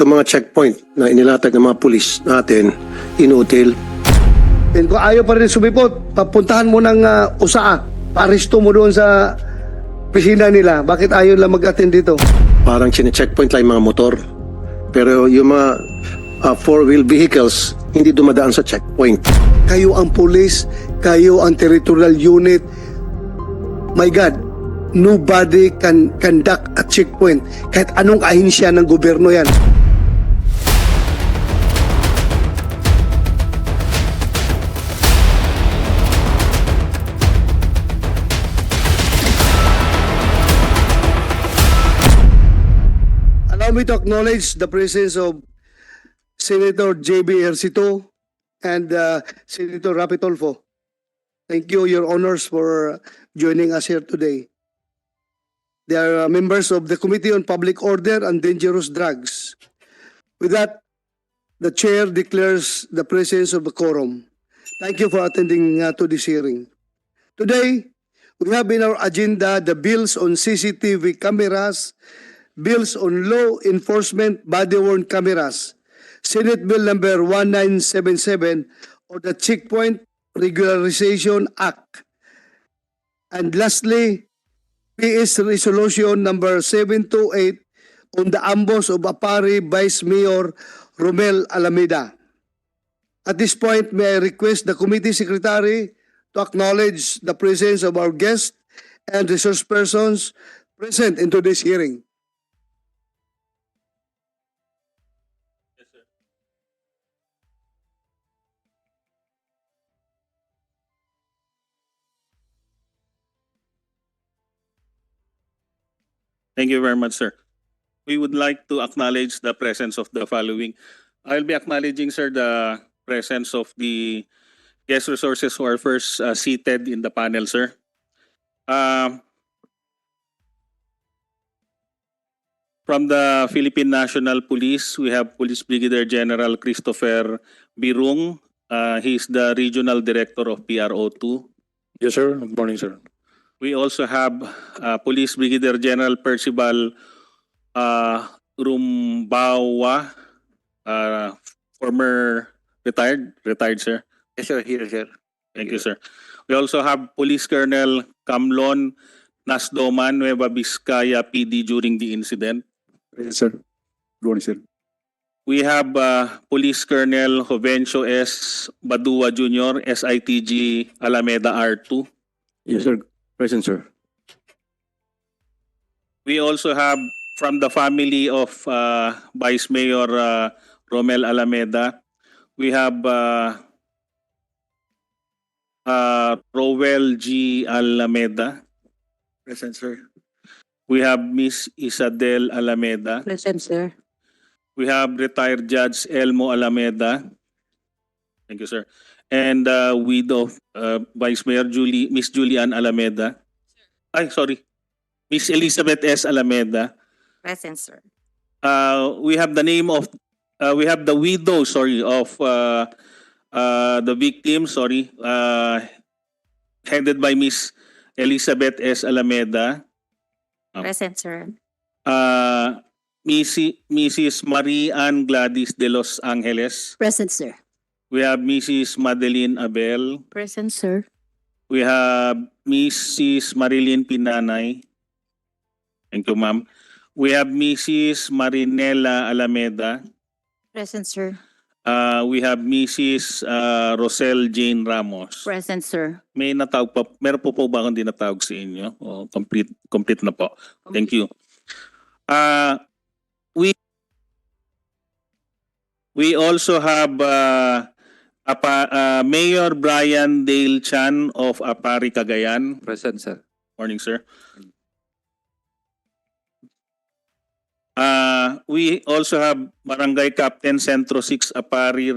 itong mga checkpoint na inilatag ng mga pulis natin, inutil. And kung ayaw pa rin sumipot, papuntahan mo ng USAA. Paaresto mo doon sa pisina nila. Bakit ayaw lang mag-attend dito? Parang chine-checkpoint lang yung mga motor. Pero yung mga four-wheel vehicles, hindi dumadaan sa checkpoint. Kayo ang police, kayo ang territorial unit. My God, nobody can conduct a checkpoint. Kahit anong ahinsya ng gobyerno yan. Allow me to acknowledge the presence of Senator J.B. Ercito and Senator Rapi Tulfo. Thank you, Your Honors, for joining us here today. They are members of the Committee on Public Order and Dangerous Drugs. With that, the Chair declares the presence of a quorum. Thank you for attending to this hearing. Today, we have in our agenda the bills on CCTV cameras, bills on law enforcement body-worn cameras, Senate Bill number 1977 or the Checkpoint Regularization Act. And lastly, PS Resolution number 728 on the ambush of Apari Vice Mayor Romel Alameda. At this point, may I request the committee secretary to acknowledge the presence of our guests and resource persons present in today's hearing. Thank you very much, sir. We would like to acknowledge the presence of the following. I'll be acknowledging, sir, the presence of the guest resources who are first seated in the panel, sir. From the Philippine National Police, we have Police Brigadier General Christopher Birung. He is the Regional Director of PRO2. Yes, sir. Good morning, sir. We also have Police Brigadier General Percival Rumbawa, former retired, sir. Yes, sir. Here, sir. Thank you, sir. We also have Police Colonel Camlon Nasdoman, Nueva Vizcaya PD during the incident. Yes, sir. Good morning, sir. We have Police Colonel Jovencio S. Badua Jr., SITG Alameda R2. Yes, sir. Present, sir. We also have from the family of Vice Mayor Romel Alameda, we have Rowell G. Alameda. Present, sir. We have Miss Isadel Alameda. Present, sir. We have retired Judge Elmo Alameda. Thank you, sir. And widow Vice Mayor Miss Julian Alameda. Ay, sorry. Miss Elizabeth S. Alameda. Present, sir. We have the name of we have the widow, sorry, of the victim, sorry, headed by Miss Elizabeth S. Alameda. Present, sir. Mrs. Marie Ann Gladys de Los Angeles. Present, sir. We have Mrs. Madeline Abel. Present, sir. We have Mrs. Marilyn Pinanay. Thank you, ma'am. We have Mrs. Marinela Alameda. Present, sir. We have Mrs. Rosel Jane Ramos. Present, sir. May natawag pa, meron po ba akong di natawag sa inyo? O, complete na po. Thank you. We also have Mayor Brian Dale Chan of Apari, Cagayan. Present, sir. Morning, sir. We also have Barangay Captain Centro 6 Apari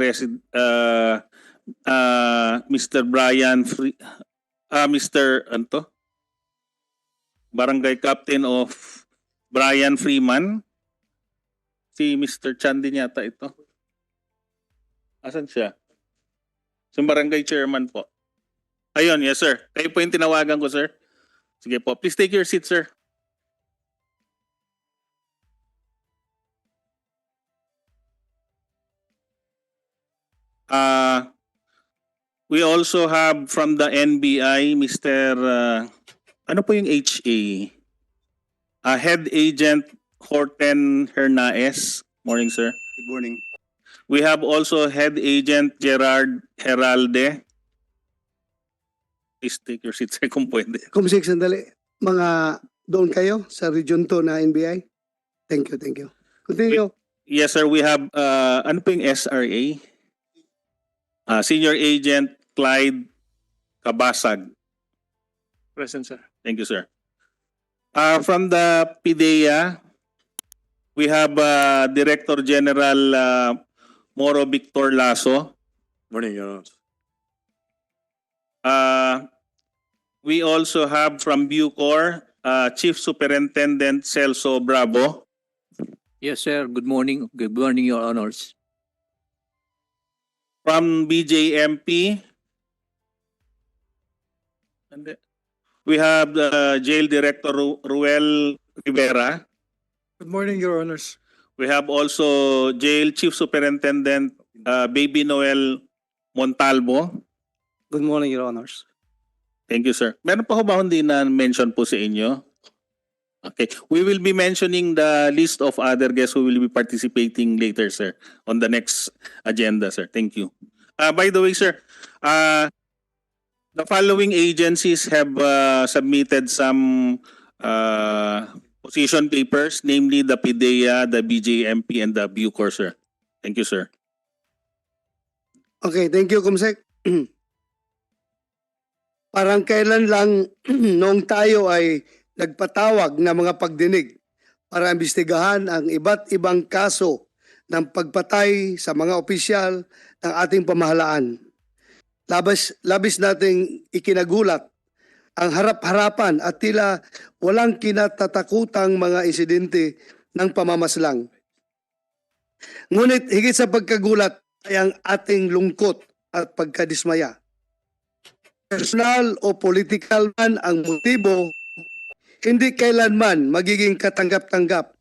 Mr. Brian Mr. Anto? Barangay Captain of Brian Freeman. Si Mr. Chan din yata ito. Asan siya? Yung barangay chairman po. Ayun, yes sir. Kayo po yung tinawagan ko, sir. Sige po. Please take your seat, sir. We also have from the NBI, Mr. Ano po yung HA? Head Agent Horten Hernaez. Morning, sir. Good morning. We have also Head Agent Gerard Heralde. Please take your seat, sir, kung pwede. Kumsik, sandali. Mga doon kayo sa Region 2 na NBI? Thank you, thank you. Continue. Yes, sir. We have, ano po yung SRA? Senior Agent Clyde Kabasag. Present, sir. Thank you, sir. From the PIDEA, we have Director General Moro Victor Lasso. Morning, Your Honor. We also have from Bucor, Chief Superintendent Celso Bravo. Yes, sir. Good morning. Good morning, Your Honors. From BJMP, we have the Jail Director Ruel Rivera. Good morning, Your Honors. We have also Jail Chief Superintendent Baby Noel Montalvo. Good morning, Your Honors. Thank you, sir. Meron pa ho ba hindi na mention po sa inyo? Okay. We will be mentioning the list of other guests who will be participating later, sir, on the next agenda, sir. Thank you. By the way, sir, the following agencies have submitted some position papers, namely the PIDEA, the BJMP, and the Bucor, sir. Thank you, sir. Okay, thank you, Kumsek. Parang kailan lang noong tayo ay nagpatawag ng mga pagdinig para imbestigahan ang iba't ibang kaso ng pagpatay sa mga opisyal ng ating pamahalaan. Labis nating ikinagulat ang harap-harapan at tila walang kinatatakutang mga insidente ng pamamaslang. Ngunit higit sa pagkagulat ay ang ating lungkot at pagkadismaya. Personal o political man ang motibo, hindi kailanman magiging katanggap-tanggap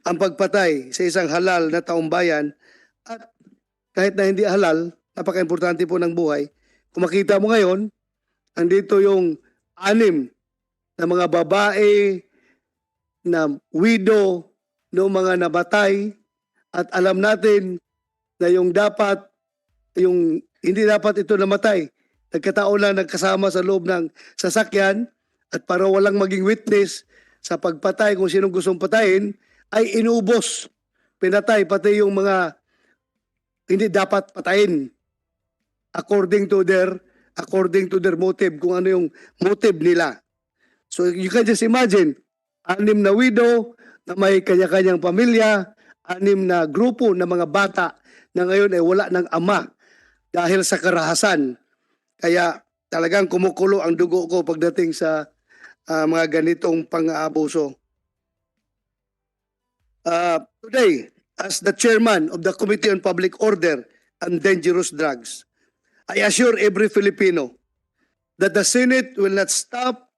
ang pagpatay sa isang halal na taong bayan at kahit na hindi halal, napaka-importante po ng buhay. Kung makita mo ngayon, andito yung 6 na mga babae na widow ng mga nabatay at alam natin na yung hindi dapat ito namatay. Nagkataon lang nagkasama sa loob ng sasakyan at para walang maging witness sa pagpatay kung sinong gustong patayin ay inubos. Pinatay pati yung mga hindi dapat patayin according to their motive, kung ano yung motive nila. So you can just imagine, 6 na widow na may kanya-kanyang pamilya, 6 na grupo ng mga bata na ngayon ay wala ng ama dahil sa karahasan. Kaya talagang kumukulo ang dugo ko pagdating sa mga ganitong pang-aabuso. Today, as the chairman of the Committee on Public Order and Dangerous Drugs, I assure every Filipino that the Senate will not stop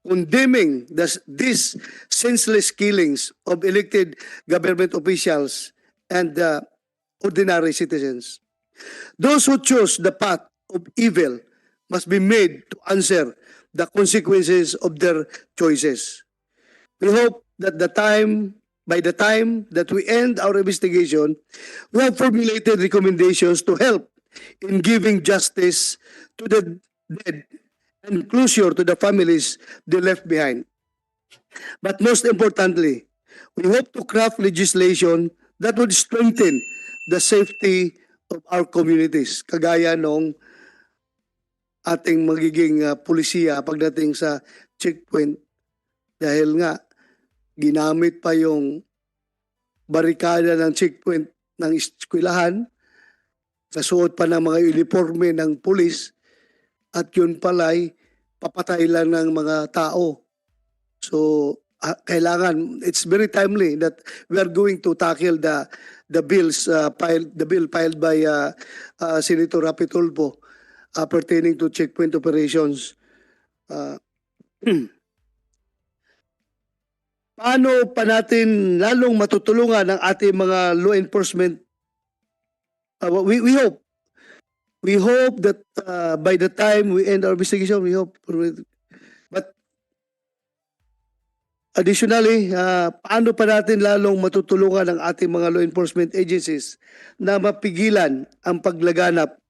condemning these senseless killings of elected government officials and ordinary citizens. Those who choose the path of evil must be made to answer the consequences of their choices. We hope that by the time that we end our investigation, we have formulated recommendations to help in giving justice to the dead and closure to the families they left behind. But most importantly, we hope to craft legislation that would strengthen the safety of our communities, kagaya nung ating magiging pulisiya pagdating sa checkpoint, dahil nga ginamit pa yung barikada ng checkpoint ng eskwelahan, kasuot pa ng mga uniforme ng pulis, at yun pala'y papatay lang ng mga tao. So kailangan, it's very timely that we are going to tackle the bill filed by Senator Rapi Tulfo pertaining to checkpoint operations. Paano pa natin lalong matutulungan ang ating mga law enforcement? We hope We hope that by the time we end our investigation, but additionally, paano pa natin lalong matutulungan ang ating mga law enforcement agencies na mapigilan ang paglaganap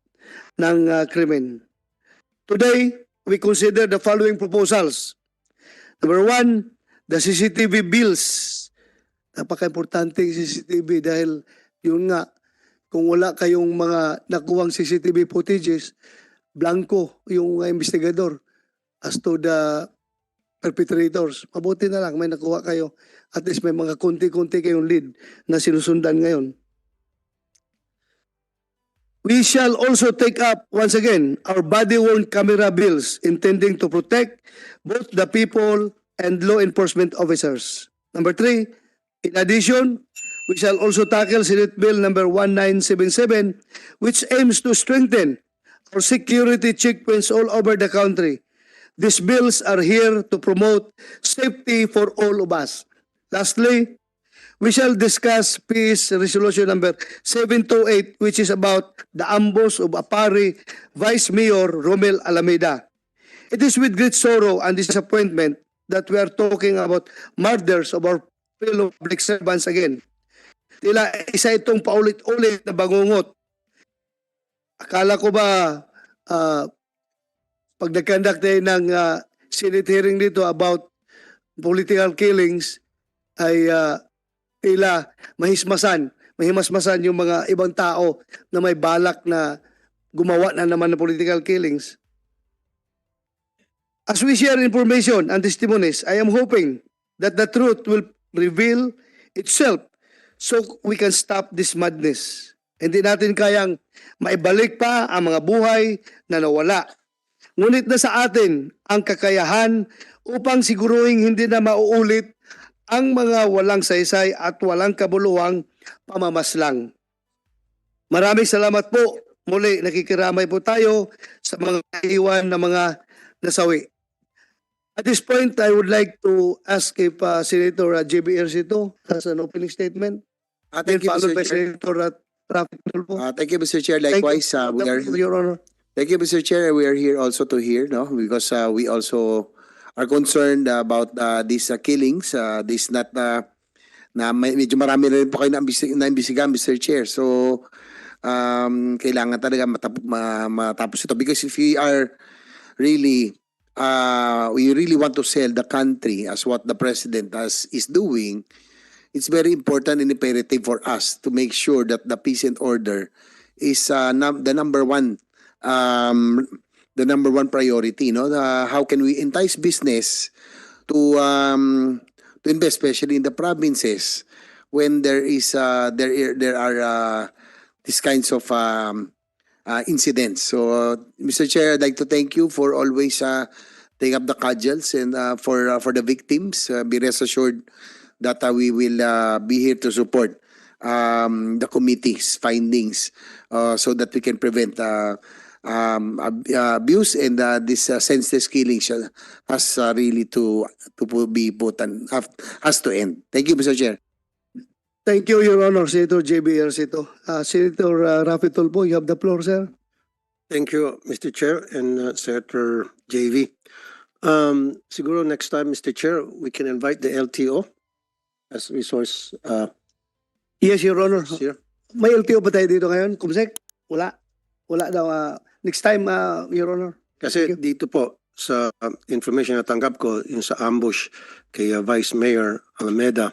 ng krimen? Today, we consider the following proposals. Number one, the CCTV bills. Napaka-importante yung CCTV dahil yun nga, kung wala kayong mga nakuwang CCTV footages, blanco yung investigador as to the perpetrators. Mabuti na lang, may nakuha kayo. At least may mga konti-konti kayong lead na sinusundan ngayon. We shall also take up, once again, our body-worn camera bills intending to protect both the people and law enforcement officers. Number three, in addition, we shall also tackle Senate Bill number 1977, which aims to strengthen our security checkpoints all over the country. These bills are here to promote safety for all of us. Lastly, we shall discuss Peace Resolution number 728, which is about the ambush of Apari Vice Mayor Romel Alameda. It is with great sorrow and disappointment that we are talking about murders of our fellow public servants again. Tila isa itong paulit-ulit na bangungot. Akala ko ba pag nag-conduct tayo ng Senate hearing dito about political killings ay tila mahimasmasan yung mga ibang tao na may balak na gumawa na naman ng political killings. As we share information and testimonies, I am hoping that the truth will reveal itself so we can stop this madness. Hindi natin kayang maibalik pa ang mga buhay na nawala. Ngunit na sa atin ang kakayahan upang siguruhin hindi na mauulit ang mga walang saysay at walang kabuluhang pamamaslang. Maraming salamat po. Muli, nakikiramay po tayo sa mga iwan na mga nasawi. At this point, I would like to ask if Senator J.B. Ercito has an opening statement. Thank you, Followed Mr. by Chair. Senator Rafi Tulfo. Thank you, Mr. Chair. Thank you. Likewise, we are. Your Honor. Thank you, Mr. Chair. We are here also to hear, no, because we also are concerned about these killings. This not na medyo marami na rin po kayo na-imbisigan, Mr. Chair. So, kailangan talaga matapos ito because if we are really we really want to sell the country as what the president is doing, it's very important and imperative for us to make sure that the peace and order is the number one priority. No, how can we entice business to invest, especially in the provinces, when there are these kinds of incidents. So, Mr. Chair, I'd like to thank you for always taking up the cudgels and for the victims. Be rest assured that we will be here to support the committee's findings so that we can prevent abuse and this senseless killing has really to be put and has to end. Thank you, Mr. Chair. Thank you, Your Honor, Senator J.B. Ercito. Senator Rafi Tulfo, you have the floor, sir. Thank you, Mr. Chair and Senator JV. Siguro next time, Mr. Chair, we can invite the LTO as resource Yes, Your Honor. here. May LTO ba tayo dito ngayon? Kumsek? Wala. Wala daw. Next time, Your Honor. Kasi dito po, sa information na tanggap ko, yung sa ambush kay Vice Mayor Alameda,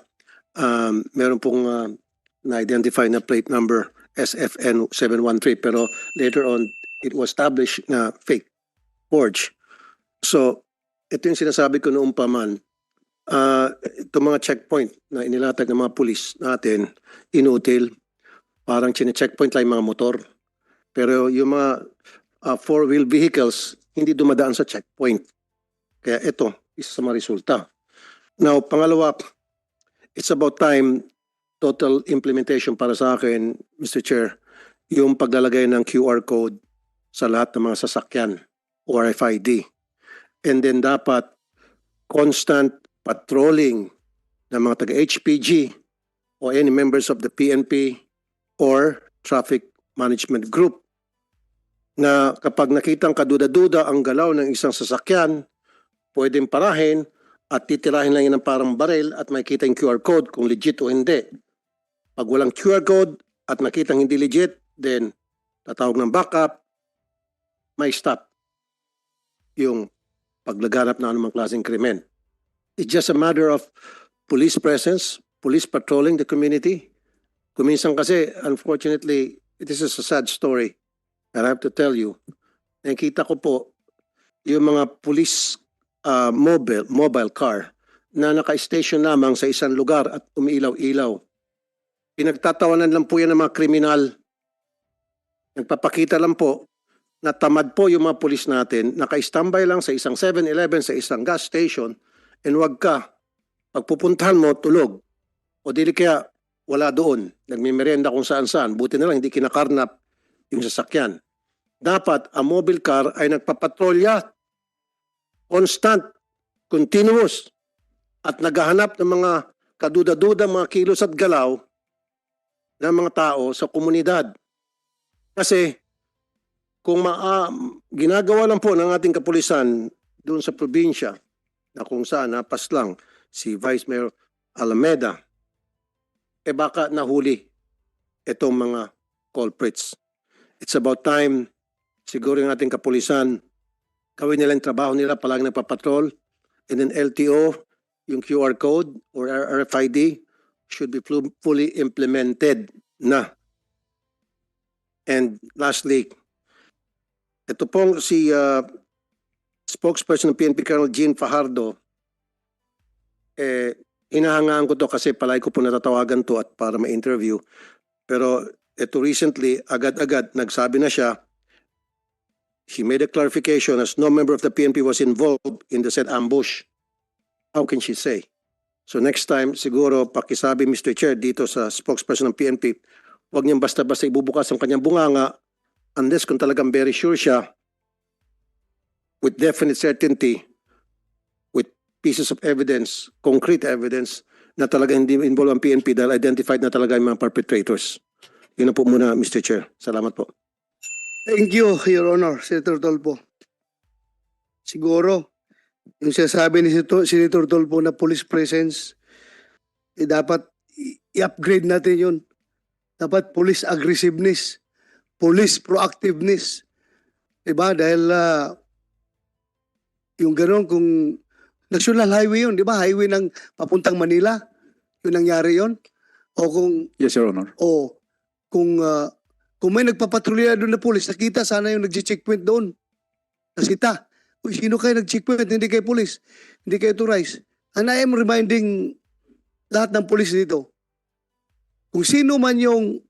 meron pong na-identify na plate number SFN 713 pero later on it was established na fake, forged. So ito yung sinasabi ko noong pa man, itong mga checkpoint na inilatag ng mga pulis natin, inutil, parang chine-checkpoint lang yung mga motor. Pero yung mga four-wheel vehicles, hindi dumadaan sa checkpoint. Kaya ito, isa sa mga resulta. Now, pangalawa, it's about time, total implementation para sa akin, Mr. Chair, yung paglalagay ng QR code sa lahat ng mga sasakyan o RFID. And then dapat constant patrolling ng mga taga-HPG o any members of the PNP or Traffic Management Group na kapag nakitang kaduda-duda ang galaw ng isang sasakyan, pwedeng parahin at titirahin lang yan ng parang baril at makikita yung QR code kung legit o hindi. Pag walang QR code at nakitang hindi legit, then tatawag ng backup, may stop yung paglaganap ng anumang klaseng krimen. It's just a matter of police presence, police patrolling the community. Kuminsan kasi, unfortunately, this is a sad story. I have to tell you, nakita ko po yung mga police mobile car na naka-station lamang sa isang lugar at umiilaw-ilaw. Pinagtatawanan lang po yan ng mga kriminal. Nagpapakita lang po na tamad po yung mga pulis natin, naka-standby lang sa isang 7-Eleven, sa isang gas station, and wag ka, pagpupuntahan mo, tulog. O dili kaya wala doon, nagmimerenda kung saan-saan, buti na lang hindi kinakarnap yung sasakyan. Dapat ang mobile car ay nagpapatrolya, constant, continuous, at naghahanap ng mga kaduda-duda, mga kilos at galaw ng mga tao sa komunidad. Kasi kung ginagawa lang po ng ating kapulisan doon sa probinsya na kung saan napas lang si Vice Mayor Alameda, baka nahuli itong mga culprits. It's about time siguro yung ating kapulisan gawin nila yung trabaho nila, palagi nagpapatrol, and then LTO, yung QR code or RFID should be fully implemented na. And lastly, ito pong si spokesperson ng PNP Colonel Jean Fajardo, hinahangaan ko to kasi palagi ko po natatawagan to at para ma-interview. Pero ito recently, agad-agad nagsabi na siya, she made a clarification as no member of the PNP was involved in the said ambush. How can she say? So next time, siguro pakisabi Mr. Chair dito sa spokesperson ng PNP, huwag niyang basta-basta ibubukas ang kanyang bunganga unless kung talagang very sure siya with definite certainty, with pieces of evidence, concrete evidence, na talaga hindi involved ang PNP dahil identified na talaga yung mga perpetrators. Yun na po muna, Mr. Chair. Salamat po. Thank you, Your Honor, Senator Tolpo. Siguro, yung sinasabi ni Senator Tolpo na police presence, dapat i-upgrade natin yun. Dapat police aggressiveness, police proactiveness. Diba? Dahil yung gano'n kung national highway yun, di ba? Highway ng papuntang Manila. Yung nangyari yun. O kung... Yes, Your Honor. O kung may nagpapatrolya doon na pulis, nakita sana yung nag-checkpoint doon. Nasita. Uy, sino kayo nag-checkpoint? Hindi kayo pulis. Hindi kayo authorized. And I am reminding lahat ng pulis dito, kung sino man yung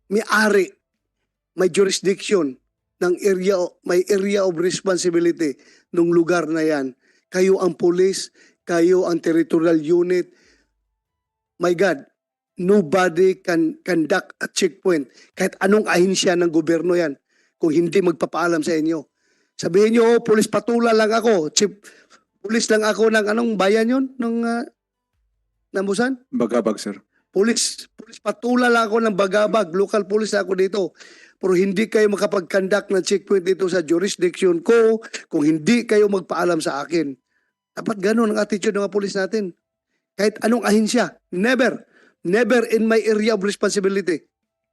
may-ari, may jurisdiction ng area, may area of responsibility ng lugar na yan, kayo ang pulis, kayo ang territorial unit. My God, nobody can conduct a checkpoint. Kahit anong ahinsya ng gobyerno yan, kung hindi magpapaalam sa inyo. Sabihin nyo, pulis patula lang ako. Pulis lang ako ng anong bayan yun? Ng Busan? Bagabag, sir. Pulis patula lang ako ng Bagabag. Local police ako dito. Pero hindi kayo makapag-conduct ng checkpoint dito sa jurisdiction ko kung hindi kayo magpaalam sa akin. Dapat ganun ang attitude ng mga pulis natin. Kahit anong ahinsya. Never in my area of responsibility.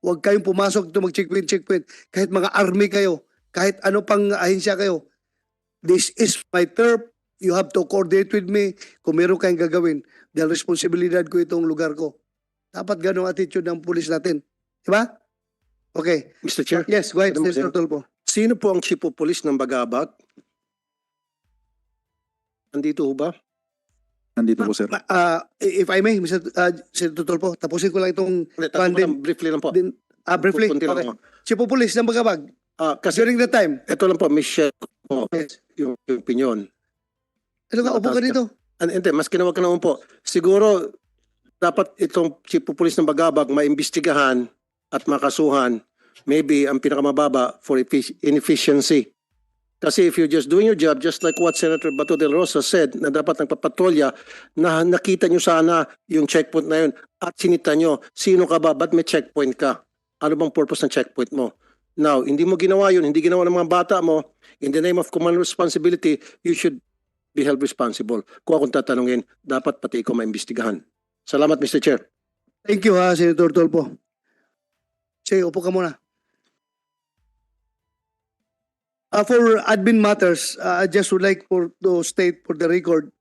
Huwag kayong pumasok ito mag-checkpoint. Kahit mga army kayo. Kahit ano pang ahinsya kayo. This is my turf. You have to coordinate with me kung meron kayong gagawin. Dahil responsibilidad ko itong lugar ko. Dapat ganong attitude ng pulis natin. Diba? Okay. Mr. Chair, Yes, go ahead, Madam Senator Tolpo. sino po ang chief of police ng Bagabag? Andito ho ba? Nandito po, sir. If I may, Senator Tolpo, tapusin ko lang itong Briefly lang po. briefly. Kunti lang Okay. po. Chief of Police ng Bagabag, Kasi during the time. ito lang po, Michelle, po, Yes. yung opinion. Ano ka, upo ka dito? Hindi, mas kinawag ka naman po. Siguro, dapat itong chief of police ng Bagabag maimbestigahan at makasuhan, maybe ang pinakamababa for inefficiency. Kasi if you're just doing your job, just like what Senator Bato del Rosa said, na dapat nagpapatrolya, na nakita nyo sana yung checkpoint na yun at sinita nyo, sino ka ba, ba't may checkpoint ka? Ano bang purpose ng checkpoint mo? Now, hindi mo ginawa yun, hindi ginawa ng mga bata mo, in the name of common responsibility, you should be held responsible. Kung akong tatanungin, dapat pati ikaw maimbestigahan. Salamat, Mr. Chair. Thank you, Senator Tolpo. Sige, upo ka muna. For admin matters, I just would like to state for the record,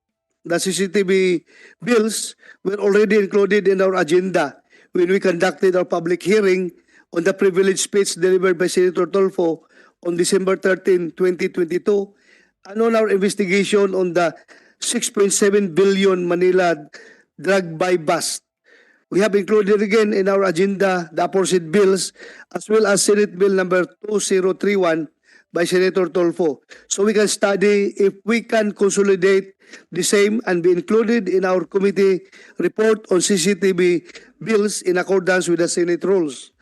the CCTV bills were already included in our agenda when we conducted our public hearing on the privilege speech delivered by Senator Tolfo on December 13, 2022, and on our investigation on the 6.7 billion Manila drug buy bust. We have included again in our agenda the aforesaid bills as well as Senate Bill number 2031 by Senator Tolfo. So we can study if we can consolidate the same and be included in our committee report on CCTV bills in accordance with the Senate rules.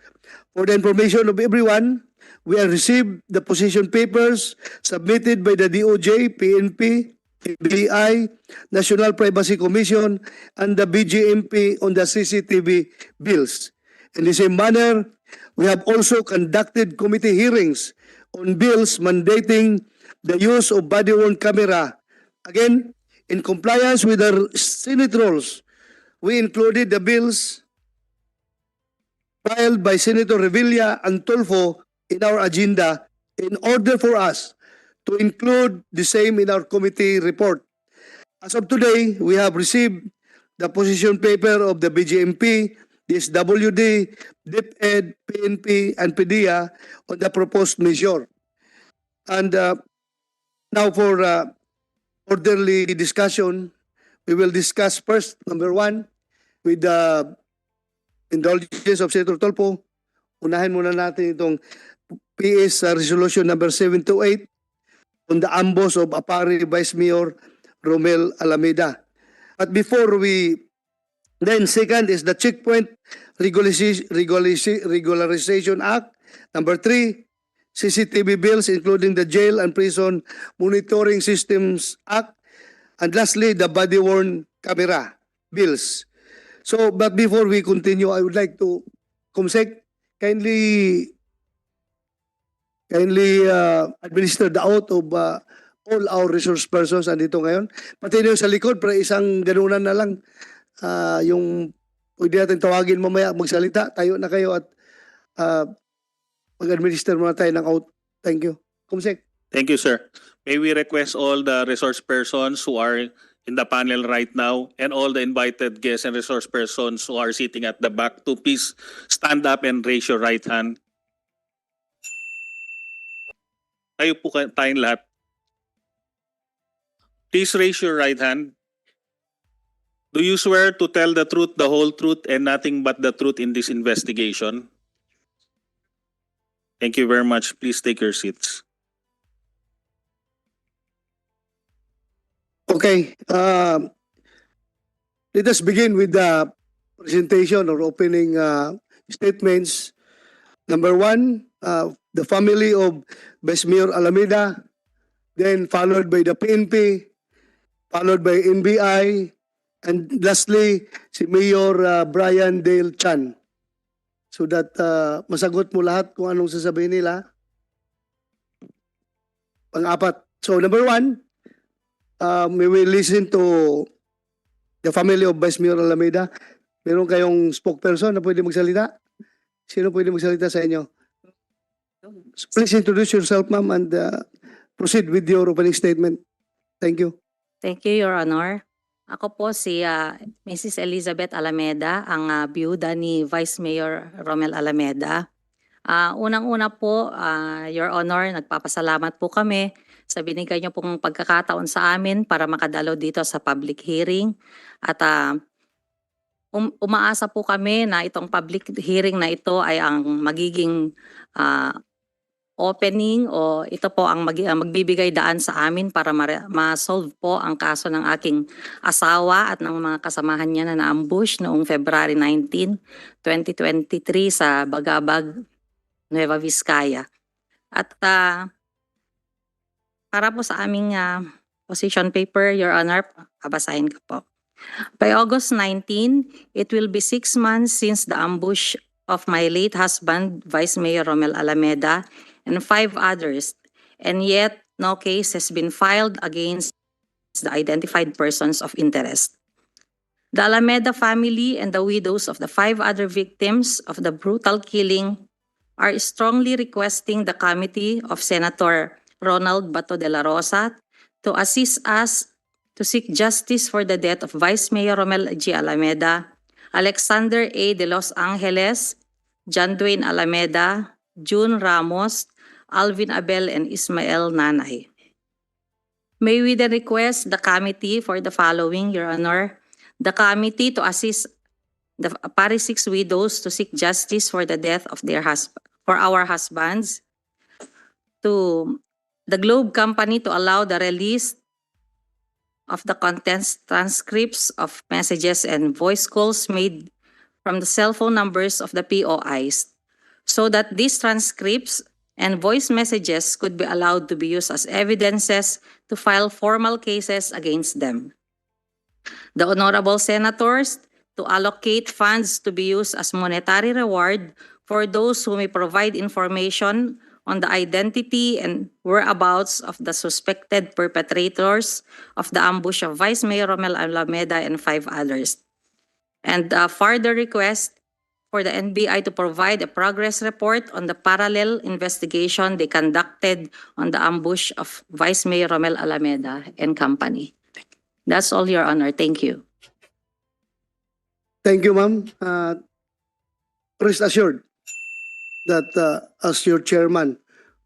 For the information of everyone, we have received the position papers submitted by the DOJ, PNP, FBI, National Privacy Commission, and the BGMP on the CCTV bills. In the same manner, we have also conducted committee hearings on bills mandating the use of body-worn camera. Again, in compliance with our Senate rules, we included the bills filed by Senator Revilla and Tolfo in our agenda in order for us to include the same in our committee report. As of today, we have received the position paper of the BGMP, DSWD, DepEd, PNP, and PDEA on the proposed measure. And now for orderly discussion, we will discuss first, number one, with the indulgence of Senator Tolpo. Unahin muna natin itong PS Resolution number 728 on the ambush of Apari Vice Mayor Romel Alameda. But before then second is the Checkpoint Regularization Act. Number 3, CCTV bills including the Jail and Prison Monitoring Systems Act. And lastly, the body-worn camera bills. So, but before we continue, I would like to, Comsec, kindly administer the oath of all our resource persons andito ngayon. Pati yung sa likod, pero isang ganunan na lang yung pwede natin tawagin mamaya magsalita. Tayo na kayo at mag-administer muna tayo ng oath. Thank you. Kumsek. Thank you, sir. May we request all the resource persons who are in the panel right now and all the invited guests and resource persons who are sitting at the back to please stand up and raise your right hand. Tayo po tayong lahat. Please raise your right hand. Do you swear to tell the truth, the whole truth, and nothing but the truth in this investigation? Thank you very much. Please take your seats. Okay. Let us begin with the presentation or opening statements. Number 1, the family of Vice Mayor Alameda, then followed by the PNP, followed by NBI, and lastly, si Mayor Brian Dale Chan. So that masagot mo lahat kung anong sasabihin nila. Pang-apat. So number 1, we will listen to the family of Vice Mayor Alameda. Meron kayong spokesperson na pwede magsalita? Sino pwede magsalita sa inyo? Please introduce yourself, ma'am, and proceed with your opening statement. Thank you. Thank you, Your Honor. Ako po si Mrs. Elizabeth Alameda, ang byuda ni Vice Mayor Romel Alameda. Unang-una po, Your Honor, nagpapasalamat po kami sa binigay niyo pong pagkakataon sa amin para makadalo dito sa public hearing. At umaasa po kami na itong public hearing na ito ay ang magiging opening o ito po ang magbibigay daan sa amin para ma-solve po ang kaso ng aking asawa at ng mga kasamahan niya na na-ambush noong February 19, 2023 sa Bagabag, Nueva Vizcaya. At para po sa aming position paper, Your Honor, babasahin ko po. By August 19, it will be 6 months since the ambush of my late husband, Vice Mayor Romel Alameda, and 5 others, and yet no case has been filed against the identified persons of interest. The Alameda family and the widows of the 5 other victims of the brutal killing are strongly requesting the committee of Senator Ronald Bato de la Rosa to assist us to seek justice for the death of Vice Mayor Romel G. Alameda, Alexander A. de Los Angeles, John Dwayne Alameda, June Ramos, Alvin Abel, and Ismael Nanay. May we then request the committee for the following, Your Honor. The committee to assist the Paris 6 widows to seek justice for the death of their for our husbands. To the Globe Company to allow the release of the contents transcripts of messages and voice calls made from the cell phone numbers of the POIs, so that these transcripts and voice messages could be allowed to be used as evidences to file formal cases against them. The honorable senators to allocate funds to be used as monetary reward for those who may provide information on the identity and whereabouts of the suspected perpetrators of the ambush of Vice Mayor Romel Alameda and 5 others. And further request for the NBI to provide a progress report on the parallel investigation they conducted on the ambush of Vice Mayor Romel Alameda and company. That's all, Your Honor. Thank you. Thank you, ma'am. Rest assured that as your chairman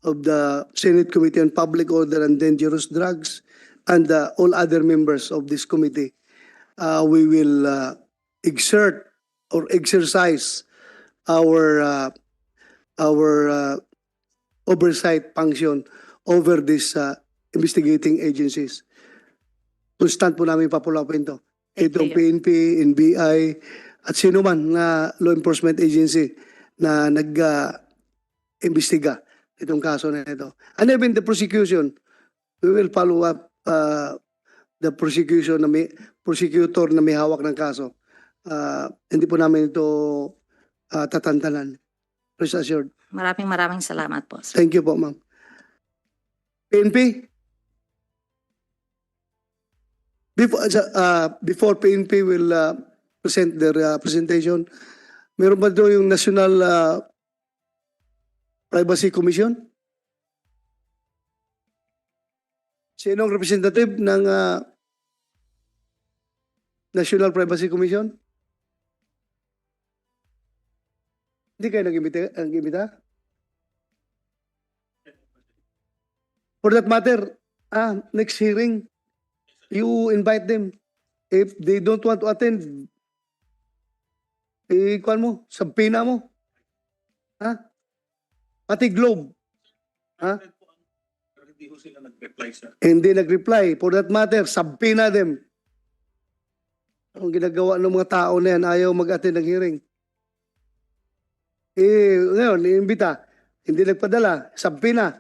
of the Senate Committee on Public Order and Dangerous Drugs and all other members of this committee, we will exert or exercise our oversight function over these investigating agencies. Constant po namin papulapin to. Itong PNP, NBI, at sino man na law enforcement agency na nag-imbestiga itong kaso na ito. And even the prosecution, we will follow up the prosecutor na may hawak ng kaso. Hindi po namin ito tatantanan. Rest assured. Maraming salamat po, sir. Thank you po, ma'am. PNP? Before PNP will present their presentation, meron ba doon yung National Privacy Commission? Sinong representative ng National Privacy Commission? Hindi kayo nag-imbita? For that matter, next hearing, you invite them. If they don't want to attend, kuwan mo, subpoena mo. Ha? Pati Globe. Ha? Hindi ho sila nag-reply, sir. Hindi nag-reply. For that matter, subpoena them. Ang ginagawa ng mga tao na yan, ayaw mag-attend ng hearing. Ngayon, iimbita. Hindi nagpadala. Subpoena.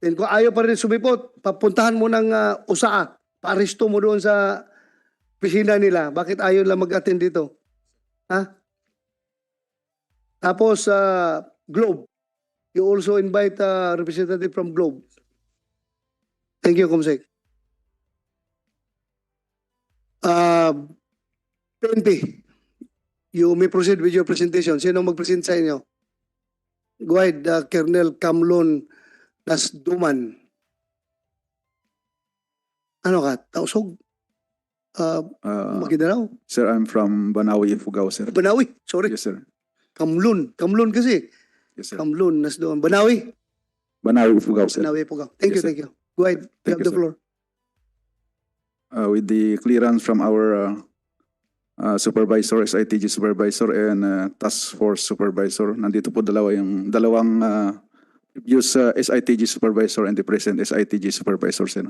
Then kung ayaw pa rin sumipot, papuntahan mo ng USAA. Paaresto mo doon sa pisina nila. Bakit ayaw lang mag-attend dito? Ha? Tapos, Globe. You also invite a representative from Globe. Thank you, Comsec. PNP, you may proceed with your presentation. Sino mag-present sa inyo? Go ahead, Colonel Kamlon Nasduman. Ano ka? Tausog? Maguindanao? Sir, I'm from Banawi, Ifugao, sir. Banawi, sorry. Yes, sir. Kamlon. Kamlon kasi. Yes, sir. Kamlon Nasduman. Banawi? Banawi, Ifugao, sir. Banawi po ka. Thank you, Yes, sir. thank you. Go ahead, you Thank have you, the sir. floor. With the clearance from our supervisor, SITG supervisor, and task force supervisor, nandito po dalawang previous SITG supervisor and the present SITG supervisor, sir.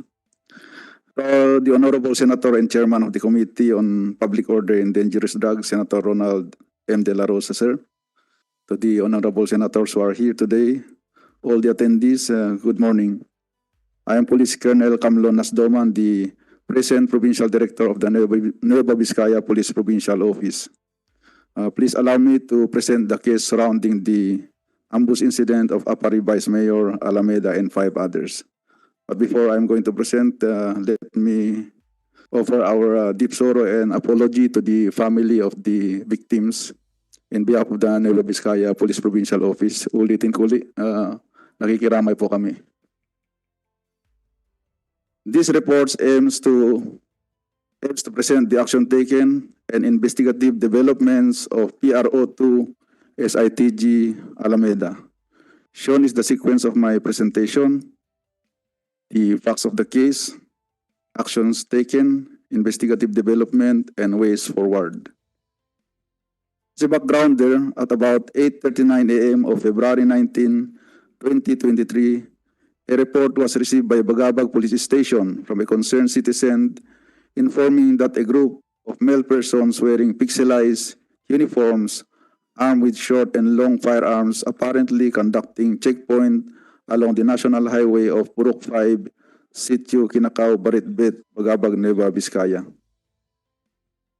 The Honorable Senator and Chairman of the Committee on Public Order and Dangerous Drugs, Senator Ronald M. De La Rosa, sir. To the Honorable Senators who are here today, all the attendees, good morning. I am Police Colonel Kamlon Nasdoman, the present Provincial Director of the Nueva Vizcaya Police Provincial Office. Please allow me to present the case surrounding the ambush incident of Apari Vice Mayor Alameda and 5 others. But before I'm going to present, let me offer our deep sorrow and apology to the family of the victims in behalf of the Nueva Vizcaya Police Provincial Office. Ulitin ko ulit, nakikiramay po kami. This report aims to present the action taken and investigative developments of PRO2 SITG Alameda. Shown is the sequence of my presentation, the facts of the case, actions taken, investigative development, and ways forward. As a backgrounder, at about 8:39 a.m. of February 19, 2023, a report was received by Bagabag Police Station from a concerned citizen informing that a group of male persons wearing pixelized uniforms armed with short and long firearms apparently conducting checkpoint along the national highway of Purok 5, Sitio Kinakaw, Baritbit, Bagabag, Nueva Vizcaya.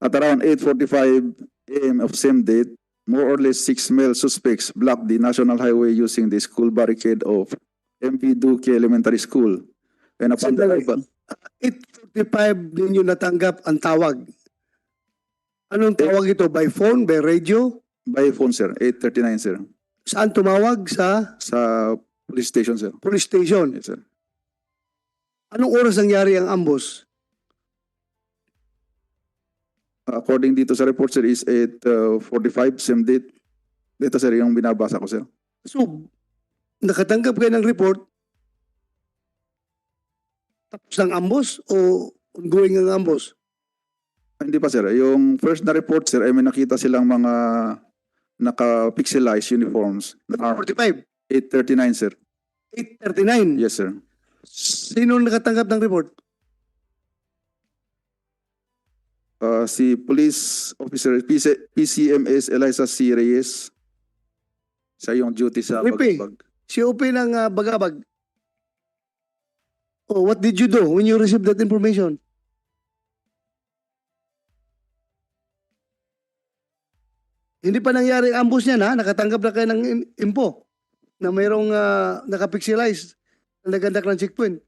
At around 8:45 a.m. of same date, more or less 6 male suspects blocked the national highway using the school barricade of MP Duque Elementary School. And upon Sandali. arrival, 8:45 ninyo natanggap ang tawag. Anong tawag ito? By phone? By radio? by phone, sir, 8:39, sir, Saan tumawag? sa police station, sir. Police station. Yes, sir. Anong oras nangyari ang ambush? According dito sa report, sir, is 8:45, same date. Dito, sir, yung binabasa ko, sir. So, nakatanggap kayo ng report tapos ng ambush o ongoing ang ambush? Hindi pa, sir. Yung first na report, sir, ay may nakita silang mga naka-pixelized uniforms. 45. 8:39, sir. 8:39. Yes, sir. Sino nakatanggap ng report? Si Police Officer PCMS Eliza C. Reyes. Siya yung duty sa Ripe. Bagabag. Si OP ng Bagabag. Oh, what did you do when you received that information? Hindi pa nangyari ang ambush niya na, nakatanggap na kayo ng info na mayroong nakapixelize na nagandak ng checkpoint.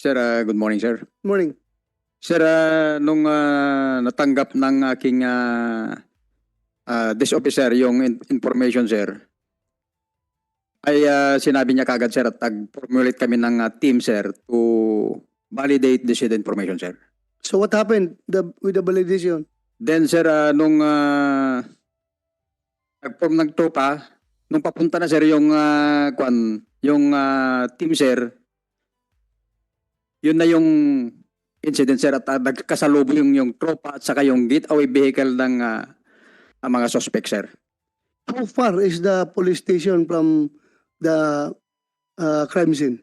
Sir, good morning, sir. Morning. Sir, nung natanggap ng aking desk officer yung information, sir, ay sinabi niya kagad, sir, at formulate kami ng team, sir, to validate the said information, sir. So what happened with the validation? Then, sir, nung nag-form ng tropa, nung papunta na, sir, yung team, sir, yun na yung incident, sir, at nagkasalubong yung tropa at saka yung getaway vehicle ng mga suspect, sir. How far is the police station from the crime scene?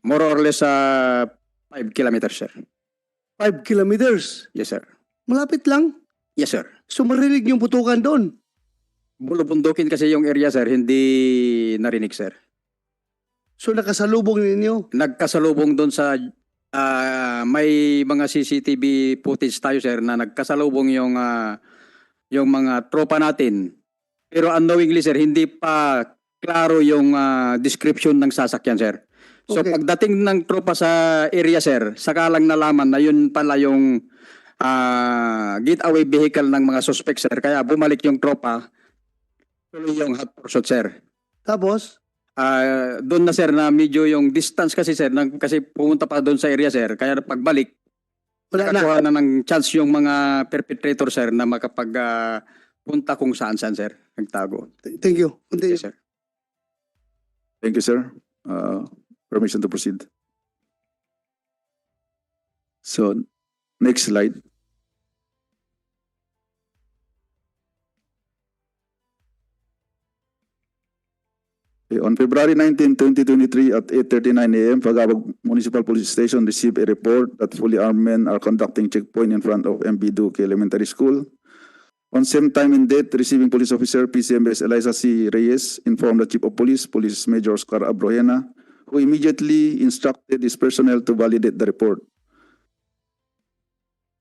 More or less 5 kilometers, sir. 5 kilometers. Yes, sir. Malapit lang. Yes, sir. So marinig yung putukan doon. Bulubundukin kasi yung area, sir, hindi narinig, sir. So nakasalubong ninyo. Nagkasalubong doon sa may mga CCTV footage tayo, sir, na nagkasalubong yung mga tropa natin. Pero unknowingly, sir, hindi pa klaro yung description ng sasakyan, sir. So Okay. pagdating ng tropa sa area, sir, saka lang nalaman na yun pala yung getaway vehicle ng mga suspect, sir. Kaya bumalik yung tropa, tuloy yung hot pursuit, sir. Tapos, Doon na, sir, na medyo yung distance kasi, sir, kasi pumunta pa doon sa area, sir. Kaya pagbalik, wala na. nakakuha na ng chance yung mga perpetrator, sir, na makapag punta kung saan, sir, nagtago. Thank you. Continue. Yes, sir. Thank you, sir. Permission to proceed. So, next slide. On February 19, 2023 at 8:39 a.m., Bagabag Municipal Police Station received a report that fully armed men are conducting checkpoint in front of MP Duque Elementary School. On same time and date, receiving police officer PCMS Eliza C. Reyes informed the Chief of Police, Police Major Oscar Abrojena, who immediately instructed his personnel to validate the report.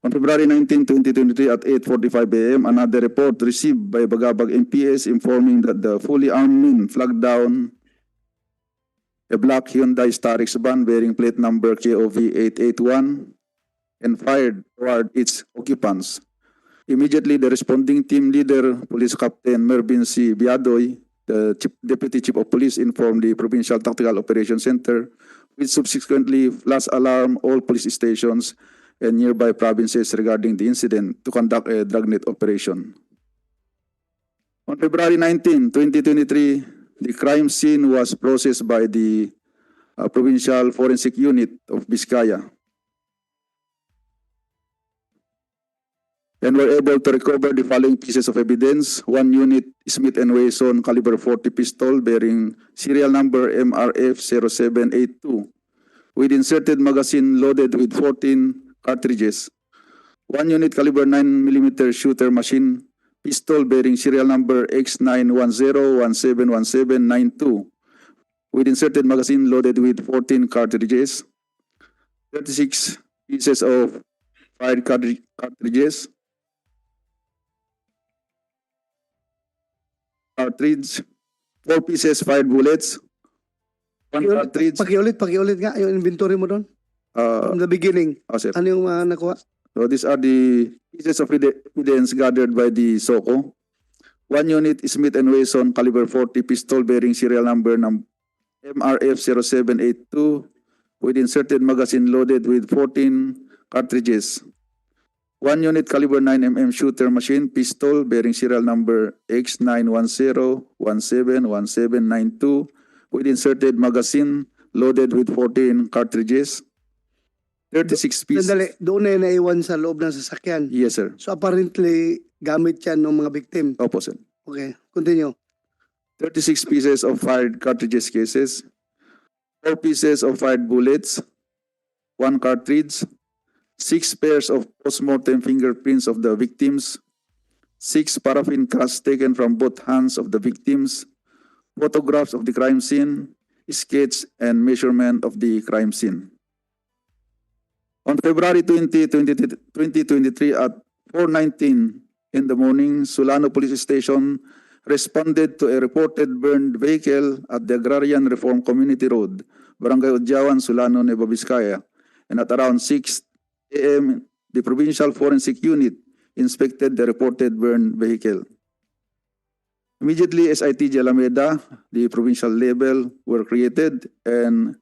On February 19, 2023 at 8:45 a.m., another report received by Bagabag MPS informing that the fully armed men flagged down a black Hyundai Starex van bearing plate number KOV 881 and fired toward its occupants. Immediately, the responding team leader, Police Captain Mervin C. Biadoy, the Deputy Chief of Police, informed the Provincial Tactical Operations Center, which subsequently flash alarm all police stations and nearby provinces regarding the incident to conduct a dragnet operation. On February 19, 2023, the crime scene was processed by the Provincial Forensic Unit of Vizcaya and were able to recover the following pieces of evidence: 1 unit Smith & Wesson caliber 40 pistol bearing serial number MRF 0782 with inserted magazine loaded with 14 cartridges, 1 unit caliber 9mm shooter machine pistol bearing serial number X910171792 with inserted magazine loaded with 14 cartridges, 36 pieces of fired cartridge, 4 pieces fired bullets, 1 cartridge. Pakiulit nga yung inventory mo doon. From the beginning. Sir. Ano yung nakuha? So these are the pieces of evidence gathered by the SOCO. 1 unit Smith & Wesson caliber 40 pistol bearing serial number MRF 0782 with inserted magazine loaded with 14 cartridges. 1 unit caliber 9mm shooter machine pistol bearing serial number X910171792 with inserted magazine loaded with 14 cartridges. 36 pieces. Sandali, doon na naiwan sa loob ng sasakyan. Yes, sir. So apparently, gamit yan ng mga victim. Opo, sir. Okay, continue. 36 pieces of fired cartridges cases, 4 pieces of fired bullets, 1 cartridge, 6 pairs of post-mortem fingerprints of the victims, 6 paraffin casts taken from both hands of the victims, photographs of the crime scene, sketch and measurement of the crime scene. On February 20, 2023 at 4:19 in the morning, Solano Police Station responded to a reported burned vehicle at the Agrarian Reform Community Road, Barangay Udyawan, Solano, Nueva Vizcaya. And at around 6 a.m., the Provincial Forensic Unit inspected the reported burned vehicle. Immediately, SITG Alameda, the provincial level, were created and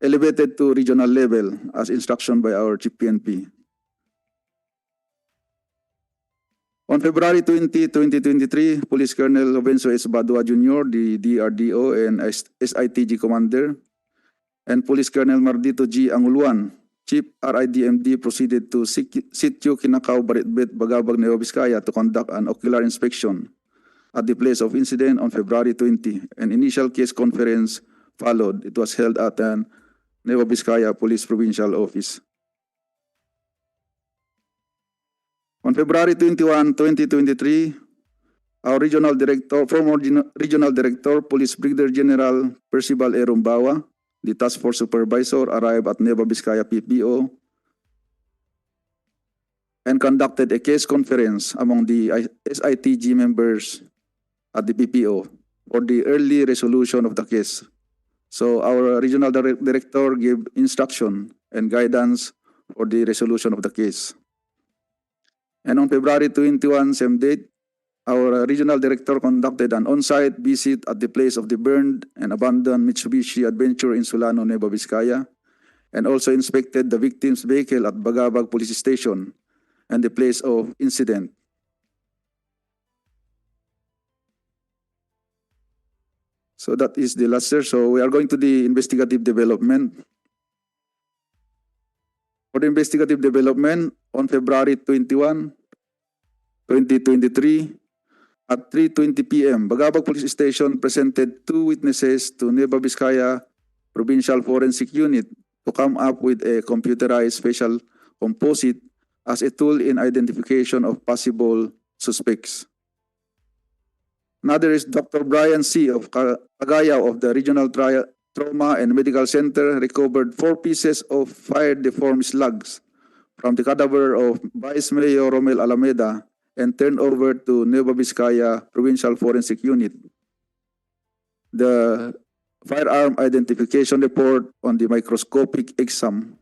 elevated to regional level as instruction by our Chief PNP. On February 20, 2023, Police Colonel Lovenzo S. Badua Jr., the DRDO and SITG Commander, and Police Colonel Mardito G. Anguluan, Chief RIDMD, proceeded to Sitio Kinakaw, Baritbet, Bagabag, Nueva Vizcaya to conduct an ocular inspection at the place of incident on February 20. An initial case conference followed. It was held at an Nueva Vizcaya Police Provincial Office. On February 21, 2023, our former Regional Director, Police Brigadier General Percival A. Rumbawa, the Task Force Supervisor, arrived at Nueva Vizcaya PPO and conducted a case conference among the SITG members at the PPO for the early resolution of the case. So our regional director gave instruction and guidance for the resolution of the case. And on February 21, same date, our regional director conducted an on-site visit at the place of the burned and abandoned Mitsubishi Adventure in Solano, Nueva Vizcaya, and also inspected the victim's vehicle at Bagabag Police Station and the place of incident. So that is the last, sir. So we are going to the investigative development. For the investigative development, on February 21, 2023, at 3:20 p.m., Bagabag Police Station presented 2 witnesses to Nueva Vizcaya Provincial Forensic Unit to come up with a computerized facial composite as a tool in identification of possible suspects. Another is Dr. Brian C. of Cagayaw of the Regional Trauma and Medical Center recovered 4 pieces of fire-deformed slugs from the cadaver of Vice Mayor Romel Alameda and turned over to Nueva Vizcaya Provincial Forensic Unit. The firearm identification report on the microscopic exam.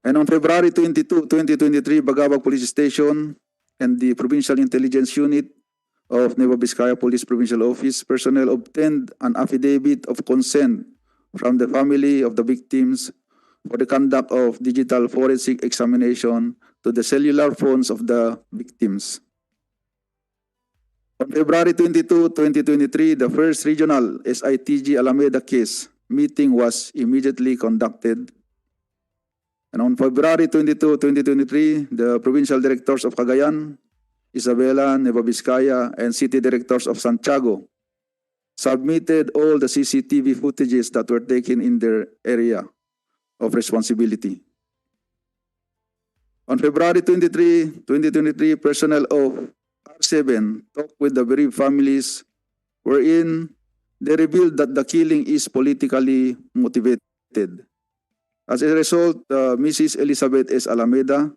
And on February 22, 2023, Bagabag Police Station and the Provincial Intelligence Unit of Nueva Vizcaya Police Provincial Office personnel obtained an affidavit of consent from the family of the victims for the conduct of digital forensic examination to the cellular phones of the victims. On February 22, 2023, the first regional SITG Alameda case meeting was immediately conducted. And on February 22, 2023, the provincial directors of Cagayan, Isabela, Nueva Vizcaya, and city directors of Santiago submitted all the CCTV footages that were taken in their area of responsibility. On February 23, 2023, personnel of R7 talked with the bereaved families wherein they revealed that the killing is politically motivated. As a result, Mrs. Elizabeth S. Alameda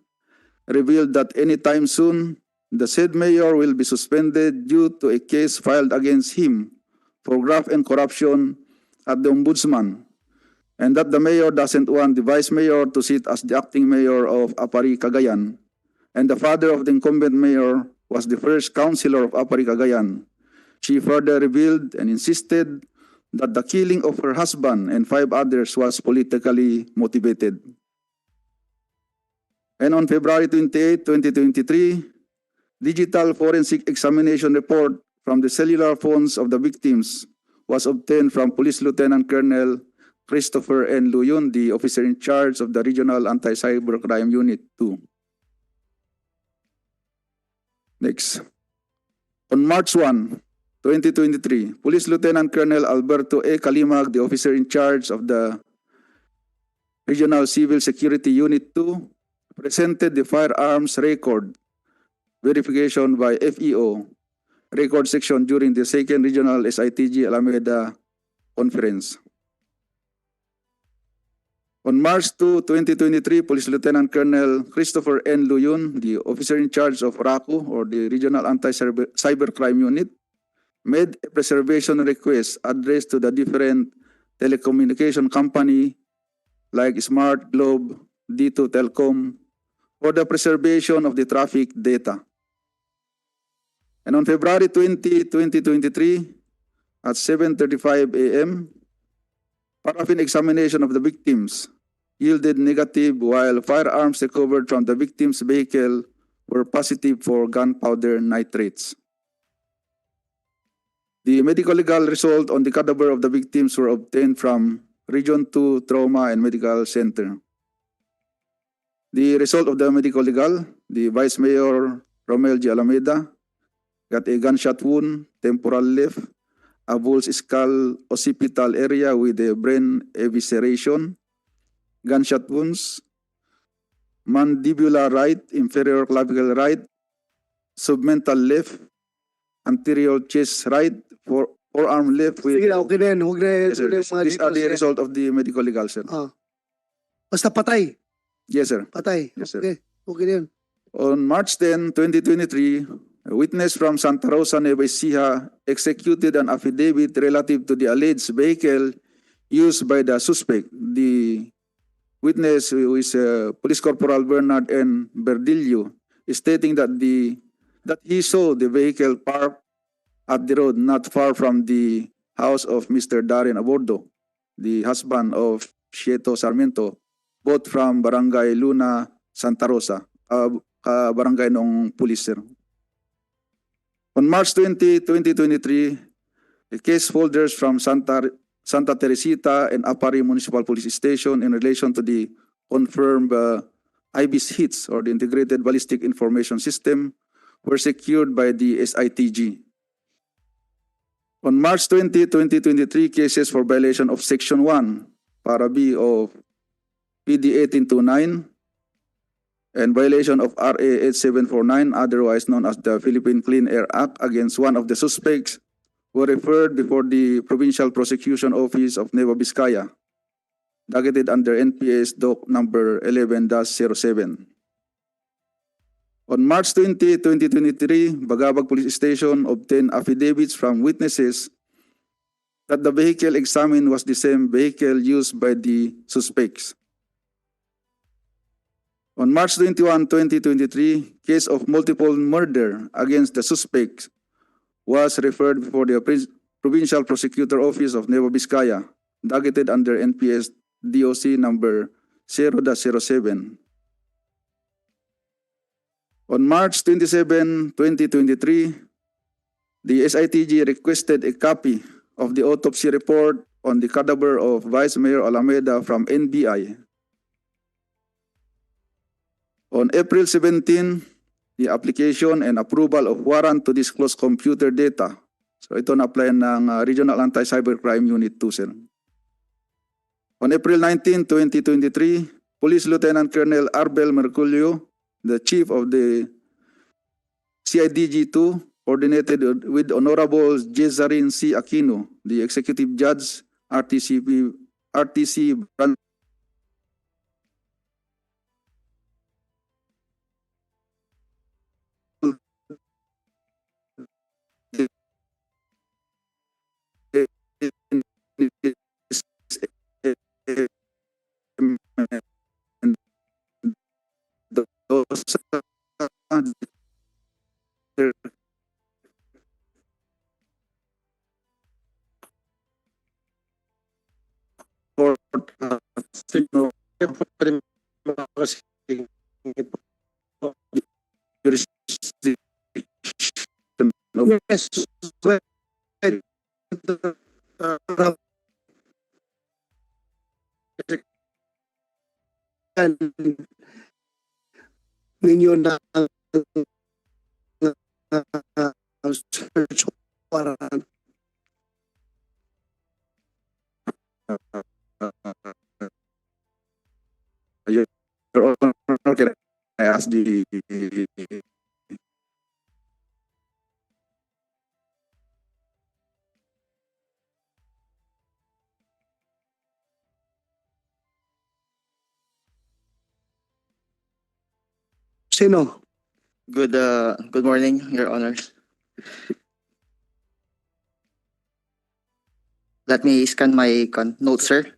revealed that anytime soon, the said mayor will be suspended due to a case filed against him for graft and corruption at the ombudsman, and that the mayor doesn't want the vice mayor to sit as the acting mayor of Apari, Cagayan, and the father of the incumbent mayor was the first councilor of Apari, Cagayan. She further revealed and insisted that the killing of her husband and 5 others was politically motivated. And on February 28, 2023, digital forensic examination report from the cellular phones of the victims was obtained from Police Lieutenant Colonel Christopher N. Luyon, the officer in charge of the Regional Anti-Cybercrime Unit 2. Next. On March 1, 2023, Police Lieutenant Colonel Alberto A. Calimag, the officer in charge of the Regional Civil Security Unit 2, presented the firearms record verification by FEO record section during the second Regional SITG Alameda Conference. On March 2, 2023, Police Lieutenant Colonel Christopher N. Luyon, the officer in charge of RACU, or the Regional Anti-Cybercrime Unit, made a preservation request addressed to the different telecommunication company like Smart, Globe, D2 Telcom, for the preservation of the traffic data. And on February 20, 2023, at 7:35 a.m., paraffin examination of the victims yielded negative, while firearms recovered from the victim's vehicle were positive for gunpowder nitrates. The medical legal result on the cadaver of the victims were obtained from Region 2 Trauma and Medical Center. The result of the medical legal, the Vice Mayor Romel G. Alameda got a gunshot wound, temporal left, avulsed skull occipital area with a brain evisceration, gunshot wounds, mandibular right, inferior clavicle right, submental left, anterior chest right, forearm left with... Sige na, okay na yan. Huwag na Yes, sir. These are the result of the medical legal, sir. Basta patay. Yes, sir. Patay. Yes, sir. Okay. Okay na yan. On March 10, 2023, a witness from Santa Rosa, Nueva Ecija executed an affidavit relative to the alleged vehicle used by the suspect. The witness, who is Police Corporal Bernard N. Berdillo, is stating that he saw the vehicle parked at the road not far from the house of Mr. Darren Abordo, the husband of Shieto Sarmiento, both from Barangay Luna, Santa Rosa, barangay ng police, sir. On March 20, 2023, the case holders from Santa Teresita and Apari Municipal Police Station in relation to the confirmed IBIS hits, or the Integrated Ballistic Information System, were secured by the SITG. On March 20, 2023, cases for violation of Section 1, Para B of PD 1829, and violation of RA 8749, otherwise known as the Philippine Clean Air Act, against one of the suspects were referred before the Provincial Prosecution Office of Nueva Vizcaya. docket under NPS Doc number 11-07. On March 20, 2023, Bagabag Police Station obtained affidavits from witnesses that the vehicle examined was the same vehicle used by the suspects. On March 21, 2023, case of multiple murder against the suspects was referred before the Provincial Prosecutor Office of Nueva Vizcaya, docketed under NPS DOC number 0-07. On March 27, 2023, the SITG requested a copy of the autopsy report on the cadaver of Vice Mayor Alameda from NBI. On April 17, the application and approval of warrant to disclose computer data. So ito na-apply ng Regional Anti-Cybercrime Unit 2, sir. On April 19, 2023, Police Lieutenant Colonel Arbel Merculio, the Chief of the CIDG-2, coordinated with Honorable Jezarin C. Aquino, the Executive Judge, RTC Branch Yes. Well, ninyo na search warrant. Your Honor, can I ask the Sino? Good morning, Your Honors. Let me scan my notes, sir.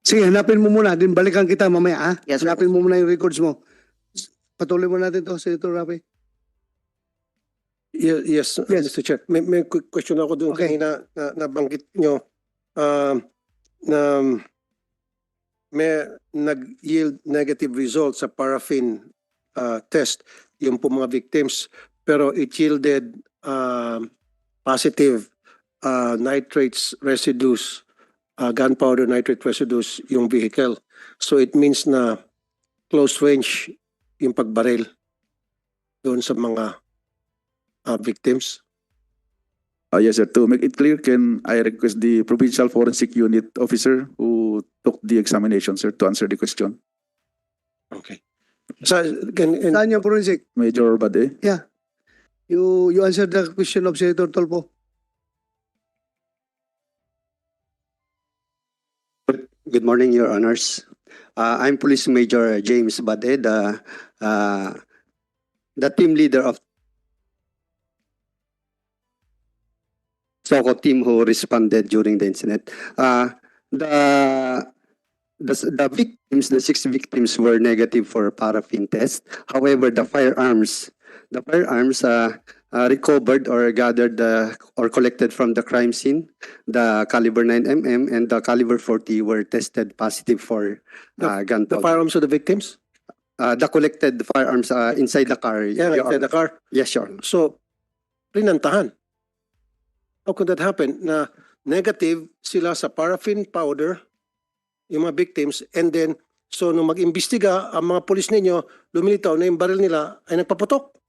Sige, hanapin mo muna. Din balikan kita mamaya, ha? Yes, sir. Hanapin mo muna yung records mo. Patuloy mo natin to, Senator Rafi. Yes, Yes. Mr. Chair. May quick question ako doon Okay. kanina na nabanggit nyo na may nag-yield negative result sa paraffin test yung po mga victims, pero it yielded positive nitrates residues, gunpowder nitrate residues yung vehicle. So it means na close range yung pagbaril doon sa mga victims. Yes, sir. To make it clear, can I request the Provincial Forensic Unit Officer who took the examination, sir, to answer the question? Okay. So, Saan yung forensic? Major Bade? You answered the question of Senator Tolpo. Good morning, Your Honors. I'm Police Major James Bade, the team leader of SOCO team who responded during the incident. The victims, the 6 victims were negative for paraffin test. However, the firearms recovered or gathered or collected from the crime scene, the caliber 9mm and the caliber 40 were tested positive for The gunpowder. firearms of the victims? The collected firearms inside the car. Yeah, Your inside the car. Yes, Your Honor. So, rinantahan. How could that happen? Na negative sila sa paraffin powder, yung mga victims, and then, so nung mag-imbestiga, ang mga polis ninyo, lumilitaw na yung baril nila ay nagpaputok.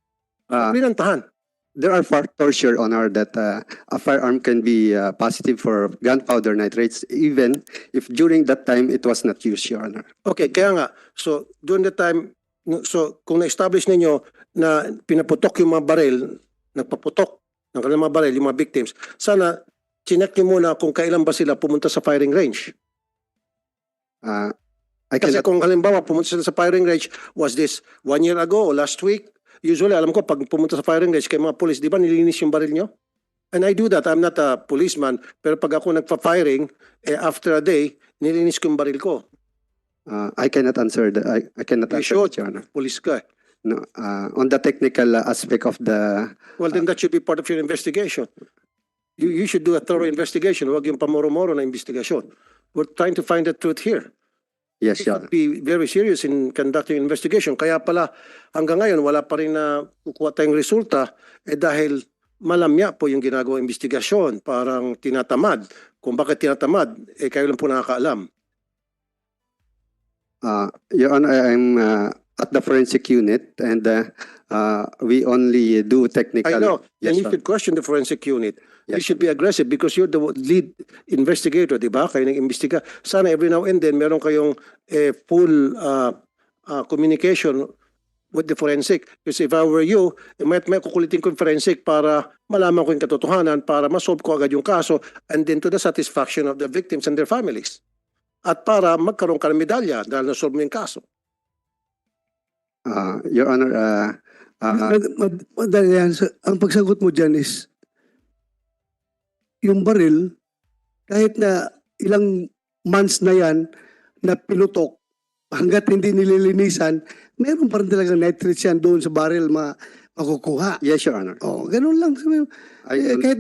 Rinantahan. There are factors, Your Honor, that a firearm can be positive for gunpowder nitrates, even if during that time it was not used, Your Honor. Okay, kaya nga. So, during the time So, kung na-establish ninyo na pinaputok yung mga baril, nagpaputok ng kanilang mga baril, yung mga victims, sana chinek niyo muna kung kailan ba sila pumunta sa firing range. I Kasi cannot, kung halimbawa pumunta sila sa firing range, was this 1 year ago o last week? Usually, alam ko, pag pumunta sa firing range kay mga police, di ba nilinis yung baril nyo? And I do that. I'm not a policeman. Pero pag ako nagpa-firing, after a day, nilinis ko yung baril ko. I cannot answer the, I cannot You answer should. that, Your Honor. Police ka. No, on the technical aspect of the, Well, then that should be part of your investigation. You should do a thorough investigation. Huwag yung pamoro-moro na investigation. We're trying to find the truth here. yes, Your Honor. Be very serious in conducting investigation. Kaya pala hanggang ngayon wala pa rin na kukuha tayong resulta dahil malamya po yung ginagawang investigasyon. Parang tinatamad. Kung bakit tinatamad, kayo lang po nakakaalam. Your Honor, I'm at the forensic unit and we only do technical. I know. And Yes, you sir. should question the forensic unit. You Yes, should be aggressive because you're the lead investigator, di ba? Kayo nag-imbestiga. Sana every now and then meron kayong full communication with the forensic. Because if I were you, may kukulitin ko yung forensic para malaman ko yung katotohanan, para masolve ko agad yung kaso, and then to the satisfaction of the victims and their families. At para magkaroon ka ng medalya dahil nasolve mo yung kaso. Your Honor, Madali yan. Ang pagsagot mo dyan is, yung baril, kahit na ilang months na yan, na pinutok, hanggat hindi nililinisan, meron pa rin talagang nitrates yan doon sa baril makukuha. yes, Your Honor. Oh, ganun lang. Kahit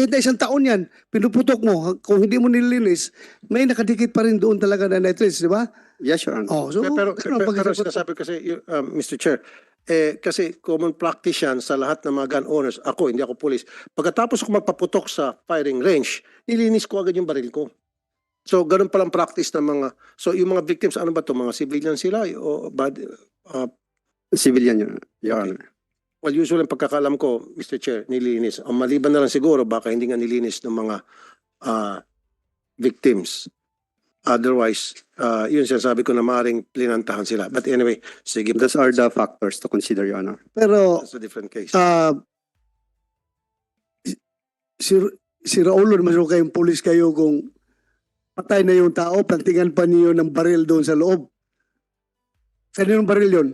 na isang taon yan, pinuputok mo, kung hindi mo nililinis, may nakadikit pa rin doon talaga na nitrates, di ba? Yes, Your Honor. Oh, so, Pero ganun ang pagsagot. sinasabi kasi, Mr. Chair, kasi common practice yan sa lahat ng mga gun owners. Ako, hindi ako police. Pagkatapos ako magpaputok sa firing range, nilinis ko agad yung baril ko. So, ganun palang practice ng mga, so yung mga victims, ano ba to? Mga civilian sila? O Civilian, Your Honor. well, usually ang pagkakalam ko, Mr. Chair, nilinis. Ang maliban na lang siguro, baka hindi nga nilinis ng mga victims. Otherwise, yun sinasabi ko na maaaring plinantahan sila. But anyway, sige po. Those are the factors to consider, Your Honor. Pero, That's a different case. si Raulo, masuk kayong pulis kayo kung patay na yung tao, plantingan pa niyo ng baril doon sa loob. Kaninong baril yun?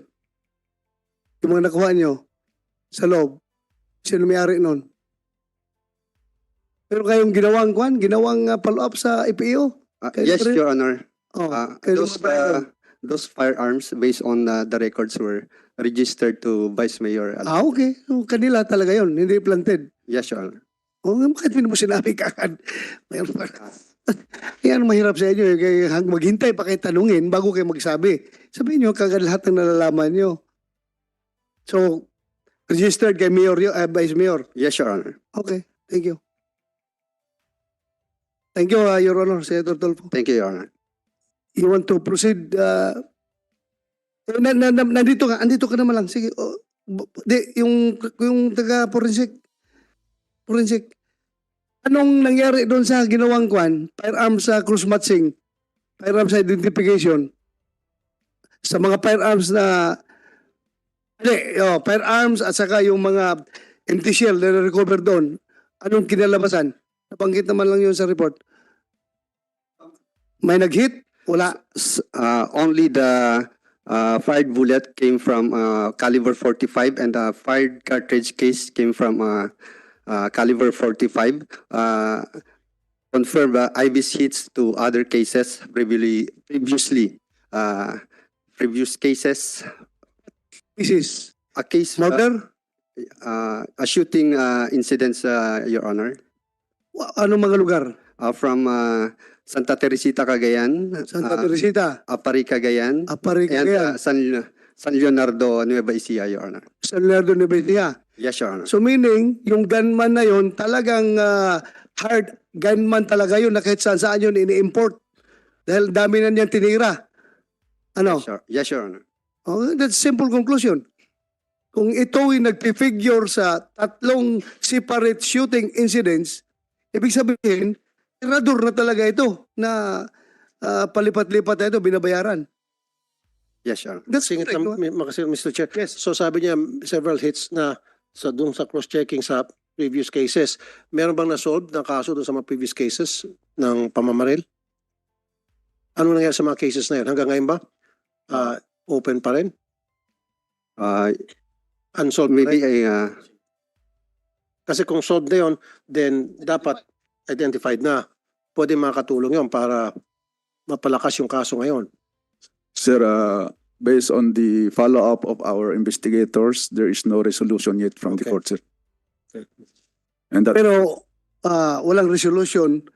Yung mga nakuha niyo sa loob. Sino may-ari nun? Pero kayong ginawang follow-up sa IPO? Yes, Your Honor. Oh, kayo Those firearms, based on the records, were registered to Vice Mayor. okay. So, kanila talaga yun, hindi planted. Yes, Your Honor. Bakit mo sinabi kagad? Yan mahirap sa inyo. Kaya maghintay pa kayo tanungin bago kayo magsabi. Sabihin nyo kagad lahat ng nalalaman nyo. So, registered kay Mayor, Vice Mayor. Yes, Your Honor. Okay, thank you. Thank you, Your Honor, Senator Tolfo. Thank you, Your Honor. You want to proceed? Nandito ka naman lang. Sige. Yung taga-forensic. Anong nangyari doon sa ginawang kwan? Firearms sa cross-matching. Firearms identification. Sa mga firearms na firearms at saka yung mga empty shell na recover doon. Anong kinalabasan? Nabanggit naman lang yun sa report. May nag-hit? Wala. Only the fired bullet came from caliber 45 and the fired cartridge case came from caliber 45. Confirmed IBIS hits to other cases previous cases. This is A case murder? a shooting incidents, Your Honor, Anong mga lugar? from Santa Teresita, Cagayan, Santa Teresita, Apari, Cagayan, Apari, and Cagayan, San Leonardo, Nueva Ecija, Your Honor. San Leonardo de Betia. Yes, Your Honor. So meaning, yung gunman na yun, talagang hard gunman talaga yun na kahit saan yun ini-import. Dahil dami na niyan tinira. Ano? Yes, Your Honor. Oh, that's simple conclusion. Kung ito'y nagpifigure sa tatlong separate shooting incidents, ibig sabihin, tirador na talaga ito na palipat-lipat na ito, binabayaran. Yes, Your Honor. That's Singit correct. lang, Mr. Chair. Yes. So sabi niya, several hits na doon sa cross-checking sa previous cases. Meron bang na-solve na kaso doon sa mga previous cases ng pamamaril? Ano nangyari sa mga cases na yun? Hanggang ngayon ba? Open pa rin? Unsolved pa Maybe rin? I Kasi kung solved na yun, then dapat identified na. Pwede makakatulong yun para mapalakas yung kaso ngayon. Sir, based on the follow-up of our investigators, there is no resolution yet from the Okay. court, sir. Okay. And that, Pero walang resolution,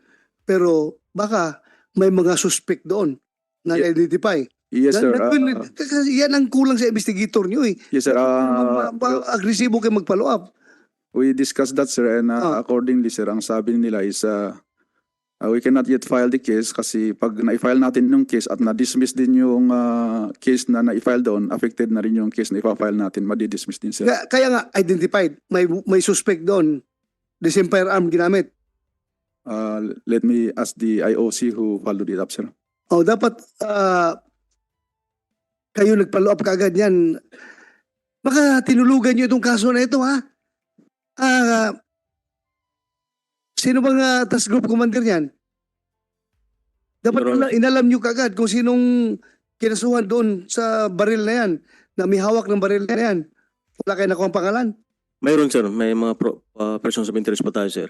pero baka may mga suspect doon na identify. yes, sir. Kasi yan ang kulang sa investigator nyo eh. Yes, sir. Agresibo kayo mag-follow up. We discussed that, sir, and accordingly, sir, ang sabi nila is we cannot yet file the case kasi pag na-file natin yung case at na-dismiss din yung case na na-file doon, affected na rin yung case na ipa-file natin, madi-dismiss din, sir. Kaya nga identified, may suspect doon. The same firearm ginamit. Let me ask the IOC who followed it up, sir. O dapat kayo nag-follow up kaagad yan. Baka tinulugan nyo itong kaso na ito, ha? Sino bang task group commander niyan? Dapat inalam nyo kaagad kung sinong kinasuhan doon sa baril na yan, na may hawak ng baril na yan. Wala kayo nakuha ang pangalan? Mayroon, sir. May mga persons of interest pa tayo, sir.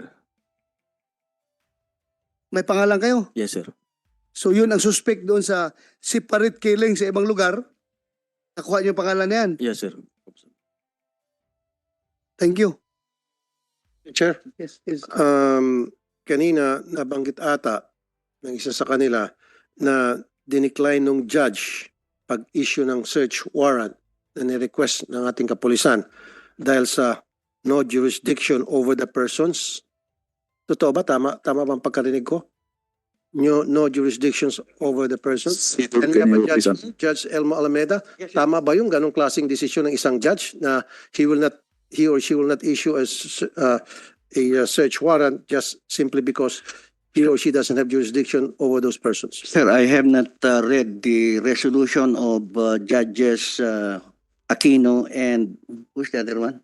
May pangalan kayo? Yes, sir. So yun ang suspect doon sa separate killing sa ibang lugar. Nakuha niyo yung pangalan na yan. Yes, sir. Thank you. Chair, Yes, yes. kanina nabanggit ata ng isa sa kanila na dinecline ng judge pag-issue ng search warrant na ni-request ng ating kapulisan dahil sa no jurisdiction over the persons. Totoo ba? Tama bang pagkarinig ko? No jurisdictions over the persons? And Can you Judge Elmo Alameda, tama ba yung ganong klaseng desisyon ng isang judge na he or she will not issue a search warrant just simply because he or she doesn't have jurisdiction over those persons? Sir, I have not read the resolution of Judges Aquino and who's the other one?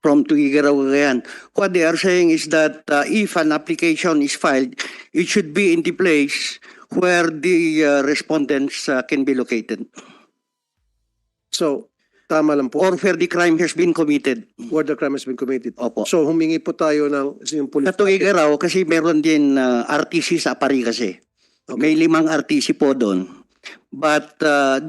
From Tuguegarao. What they are saying is that if an application is filed, it should be in the place where the respondents can be located. So, tama lang po. Or where the crime has been committed. Where the crime has been committed. Opo. So, humingi po tayo ng yung police. Sa Tuguegarao kasi meron din RTC sa Apari kasi. May 5 RTC po doon. But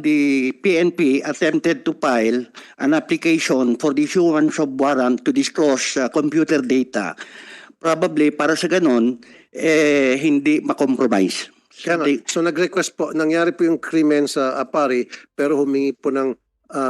the PNP attempted to file an application for the issuance of warrant to disclose computer data. Probably para sa ganon, hindi makompromise. Kaya nga, so nag-request po, nangyari po yung krimen sa Apari, pero humingi po ng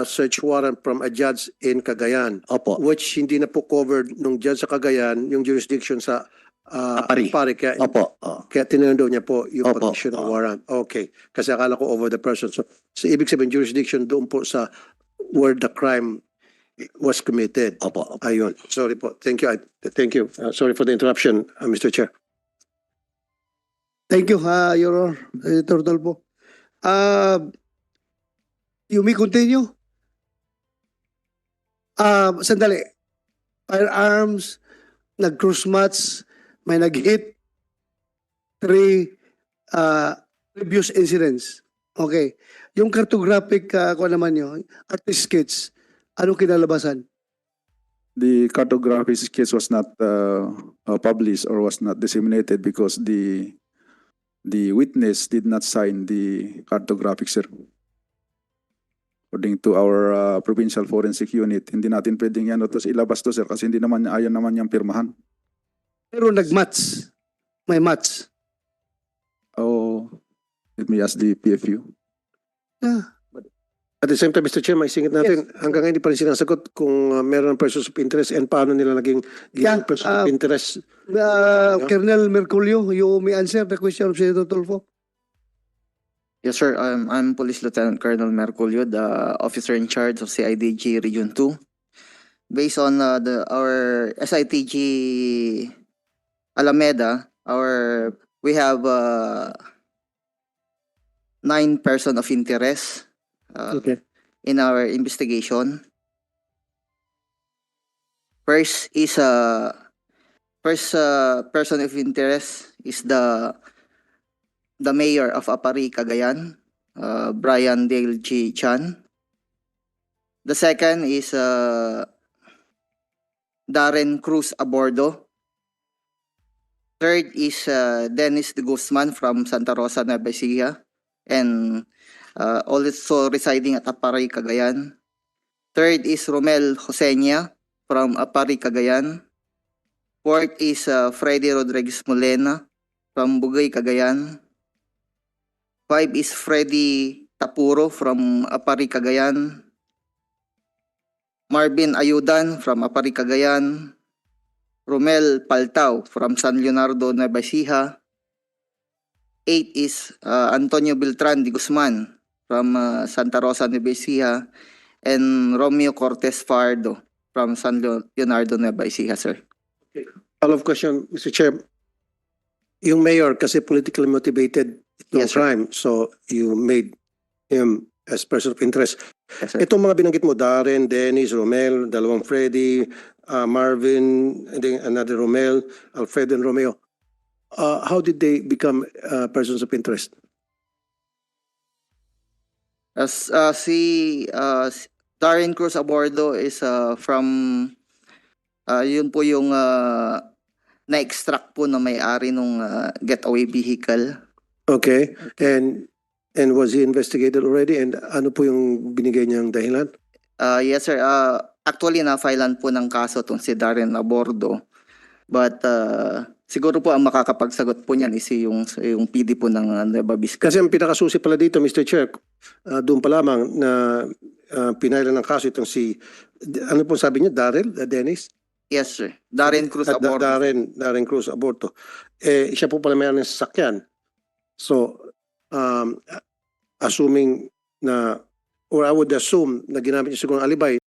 search warrant from a judge in Cagayan. Opo. Which hindi na po covered nung judge sa Cagayan, yung jurisdiction sa Apari. Kaya, Opo. kaya tinanong niya po yung Opo. pag-issue ng warrant. Okay. Kasi akala ko over the person. So ibig sabihin, jurisdiction doon po sa where the crime was committed. Opo. Ayun. Sorry po. Thank you. Thank you. Sorry for the interruption, Mr. Chair. Thank you, Your Honor, Editor Tolpo. You may continue. Sandali. Firearms, nag-cross match, may nag-hit, 3 previous incidents. Okay. Yung cartographic, kung naman yun, artist sketch, anong kinalabasan? The cartography sketch was not published or was not disseminated because the witness did not sign the cartographic, sir. According to our provincial forensic unit, hindi natin pwedeng yan to ilabas to, sir, kasi hindi naman ayaw naman niyang pirmahan. Pero nag-match. May match. Oh, let me ask the PFU. At the same time, Mr. Chair, may singit natin, hanggang ngayon hindi pa rin sinasagot kung meron persons of interest and paano nila naging persons of interest. Colonel Merculio, you may answer the question of Senator Tolfo. Yes, sir. I'm Police Lieutenant Colonel Merculio, the officer in charge of CIDG Region 2. Based on our SITG Alameda, we have 9 person of interest Okay. in our investigation. First person of interest is the mayor of Apari, Cagayan, Brian Dale G. Chan. The second is Darren Cruz Abordo. Third is Dennis de Guzman from Santa Rosa, Nueva Ecija, and also residing at Apari, Cagayan. Third is Romel Josenia from Apari, Cagayan. Fourth is Freddy Rodriguez Molena from Bugay, Cagayan. 5 is Freddy Tapuro from Apari, Cagayan. Marvin Ayudan from Apari, Cagayan. Romel Paltao from San Leonardo, Nueva Ecija. 8 is Antonio Beltran de Guzman from Santa Rosa, Nueva Ecija. And Romeo Cortez Fardo from San Leonardo, Nueva Ecija, sir. Follow-up question, Mr. Chair. Yung mayor kasi politically motivated itong Yes, sir. crime, so you made him as person of interest. Yes, sir. Itong mga binanggit mo, Darren, Dennis, Romel, dalawang Freddy, Marvin, and then another Romel, Alfredo and Romeo. How did they become persons of interest? As si Darren Cruz Abordo is from yun po yung na-extract po na may-ari nung getaway vehicle. Okay. And was he investigated already? And ano po yung binigay niyang dahilan? Yes, sir. Actually, na-filean po ng kaso tong si Darren Abordo. But siguro po ang makakapagsagot po niyan is yung PD po ng Nueva Vizcaya. Kasi ang pinakasusi pala dito, Mr. Chair, doon pa lamang na pinailan ng kaso itong si, ano po sabi niyo, Darrell, Dennis? Yes, sir. Darren Cruz Abordo. Darren Cruz Aborto. Siya po pala mayroon ng sasakyan. So, assuming na, or I would assume na ginamit niya siguro ng alibay